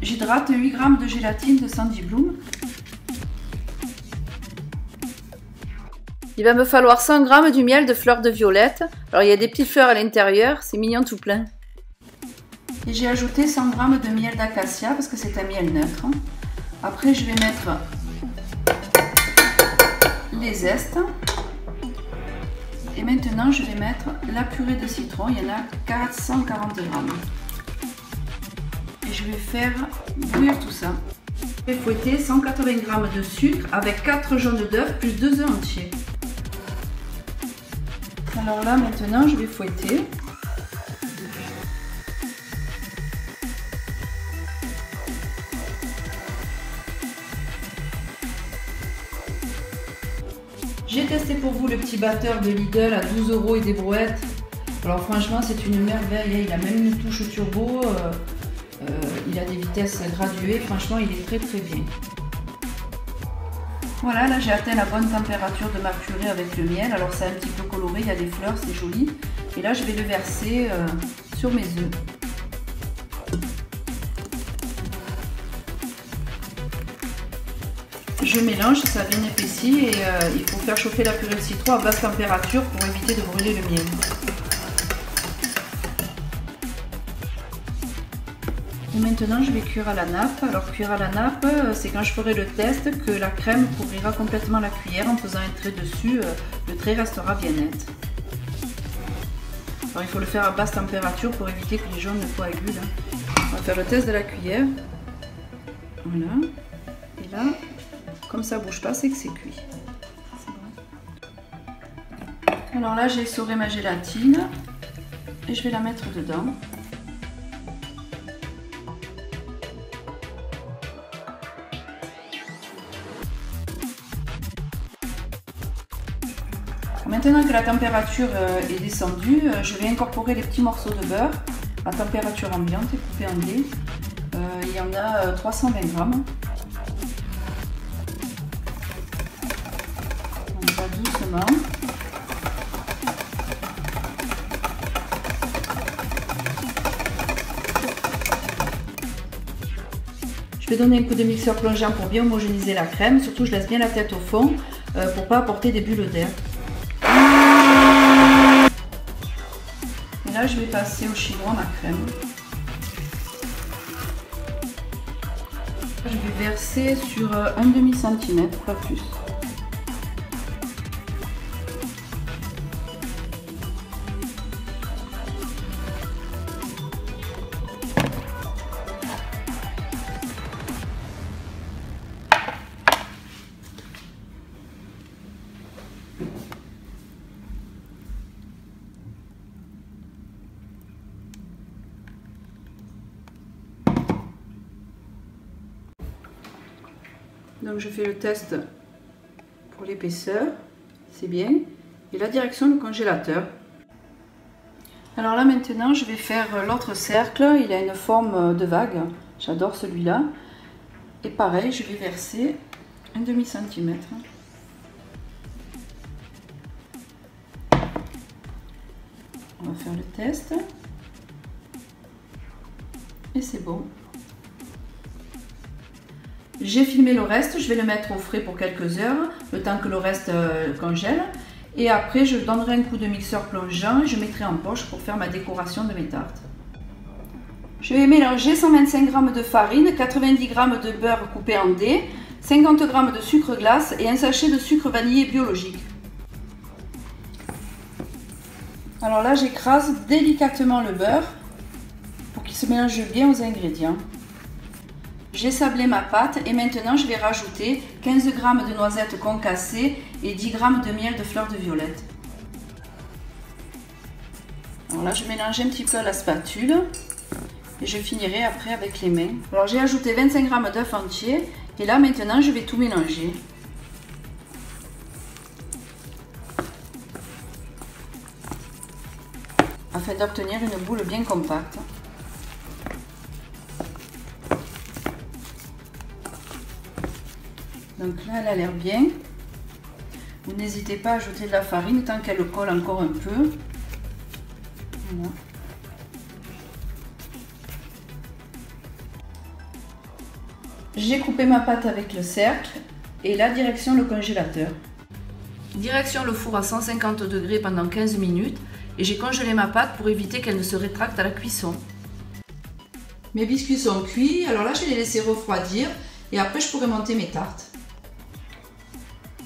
J'hydrate 8 g de gélatine de Sandy Bloom. Il va me falloir 100 g du miel de fleurs de violette. Alors il y a des petites fleurs à l'intérieur, c'est mignon tout plein. Et j'ai ajouté 100 g de miel d'acacia parce que c'est un miel neutre. Après je vais mettre les zestes. Et maintenant je vais mettre la purée de citron, il y en a 440 g. Et je vais faire bouillir tout ça. Je vais fouetter 180 g de sucre avec 4 jaunes d'œufs plus 2 œufs entiers. Alors là maintenant je vais fouetter. J'ai testé pour vous le petit batteur de Lidl à 12 € et des brouettes. Alors franchement c'est une merveille, il a même une touche turbo, il a des vitesses graduées, franchement il est très bien. Voilà, là j'ai atteint la bonne température de ma purée avec le miel, alors c'est un petit peu coloré, il y a des fleurs, c'est joli. Et là je vais le verser sur mes œufs. Je mélange, ça bien épaissi et il faut faire chauffer la purée de citron à basse température pour éviter de brûler le miel. Et maintenant je vais cuire à la nappe. Alors cuire à la nappe, c'est quand je ferai le test que la crème couvrira complètement la cuillère en faisant un trait dessus, le trait restera bien net. Alors il faut le faire à basse température pour éviter que les jaunes ne coagulent. On va faire le test de la cuillère. Voilà. Et là, comme ça bouge pas, c'est que c'est cuit. Bon. Alors là j'ai essoré ma gélatine et je vais la mettre dedans. Maintenant que la température est descendue, je vais incorporer les petits morceaux de beurre à température ambiante et coupés en dés. Il y en a 320 g. On va doucement. Je vais donner un coup de mixeur plongeant pour bien homogénéiser la crème. Surtout, je laisse bien la tête au fond pour ne pas apporter des bulles d'air. Et là, je vais passer au chaudron ma crème. Je vais verser sur un demi-centimètre, pas plus. Donc je fais le test pour l'épaisseur, c'est bien. Et la direction du congélateur. Alors là maintenant je vais faire l'autre cercle, il a une forme de vague, j'adore celui-là. Et pareil, je vais verser un demi-centimètre. On va faire le test. Et c'est bon. J'ai filmé le reste, je vais le mettre au frais pour quelques heures, le temps que le reste congèle. Et après, je donnerai un coup de mixeur plongeant et je mettrai en poche pour faire ma décoration de mes tartes. Je vais mélanger 125 g de farine, 90 g de beurre coupé en dés, 50 g de sucre glace et un sachet de sucre vanillé biologique. Alors là, j'écrase délicatement le beurre pour qu'il se mélange bien aux ingrédients. J'ai sablé ma pâte et maintenant je vais rajouter 15 g de noisettes concassées et 10 g de miel de fleurs de violette. Alors là je mélange un petit peu à la spatule et je finirai après avec les mains. Alors j'ai ajouté 25 g d'œufs entiers et là maintenant je vais tout mélanger. Afin d'obtenir une boule bien compacte. Donc là, elle a l'air bien. Vous n'hésitez pas à ajouter de la farine tant qu'elle colle encore un peu. Voilà. J'ai coupé ma pâte avec le cercle et la direction le congélateur. Direction le four à 150 degrés pendant 15 minutes et j'ai congelé ma pâte pour éviter qu'elle ne se rétracte à la cuisson. Mes biscuits sont cuits, alors là je vais les laisser refroidir et après je pourrai monter mes tartes.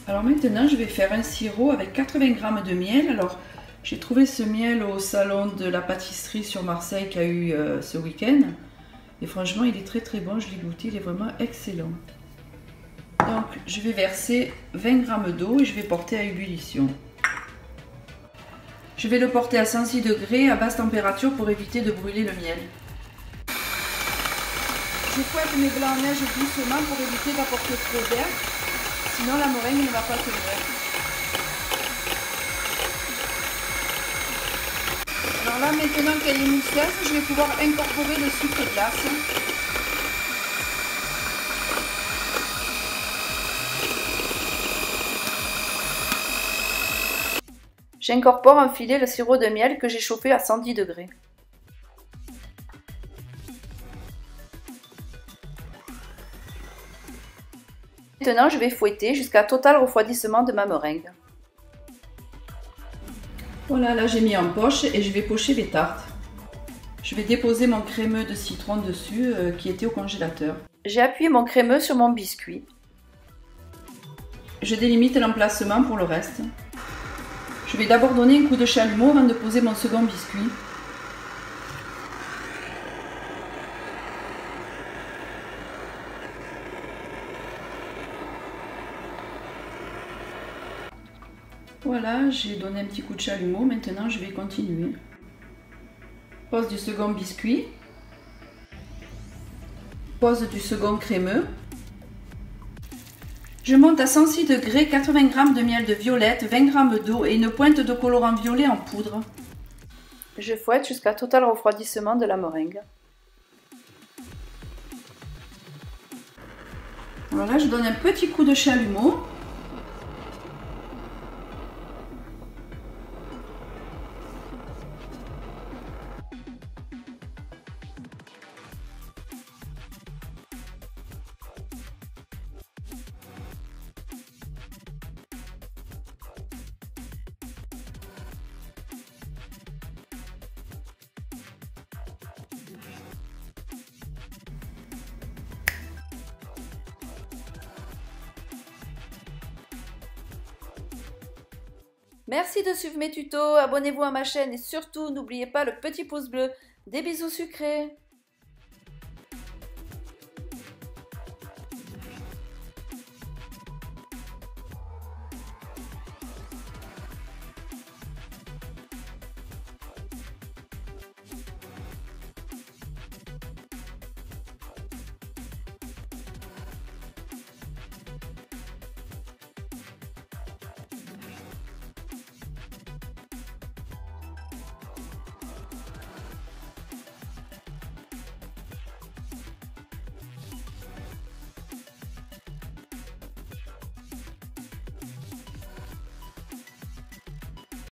Alors maintenant je vais faire un sirop avec 80 g de miel. Alors j'ai trouvé ce miel au salon de la pâtisserie sur Marseille qu'il y a eu ce week-end. Et franchement il est très très bon, je l'ai goûté, il est vraiment excellent. Donc je vais verser 20 g d'eau et je vais porter à ébullition. Je vais le porter à 106 degrés à basse température pour éviter de brûler le miel. Je fouette mes blancs en neige doucement pour éviter d'apporter trop d'air, sinon la meringue ne va pas tenir. Alors là maintenant qu'elle est mousseuse, je vais pouvoir incorporer le sucre glace. J'incorpore en filet le sirop de miel que j'ai chauffé à 110 degrés. Maintenant, je vais fouetter jusqu'à total refroidissement de ma meringue. Voilà, là j'ai mis en poche et je vais pocher les tartes. Je vais déposer mon crémeux de citron dessus qui était au congélateur. J'ai appuyé mon crémeux sur mon biscuit. Je délimite l'emplacement pour le reste. Je vais d'abord donner un coup de chalumeau avant de poser mon second biscuit. Voilà, j'ai donné un petit coup de chalumeau, maintenant je vais continuer. Pose du second biscuit. Pose du second crémeux. Je monte à 106 degrés, 80 g de miel de violette, 20 g d'eau et une pointe de colorant violet en poudre. Je fouette jusqu'à total refroidissement de la meringue. Alors là, je donne un petit coup de chalumeau. Merci de suivre mes tutos, abonnez-vous à ma chaîne et surtout n'oubliez pas le petit pouce bleu. Des bisous sucrés!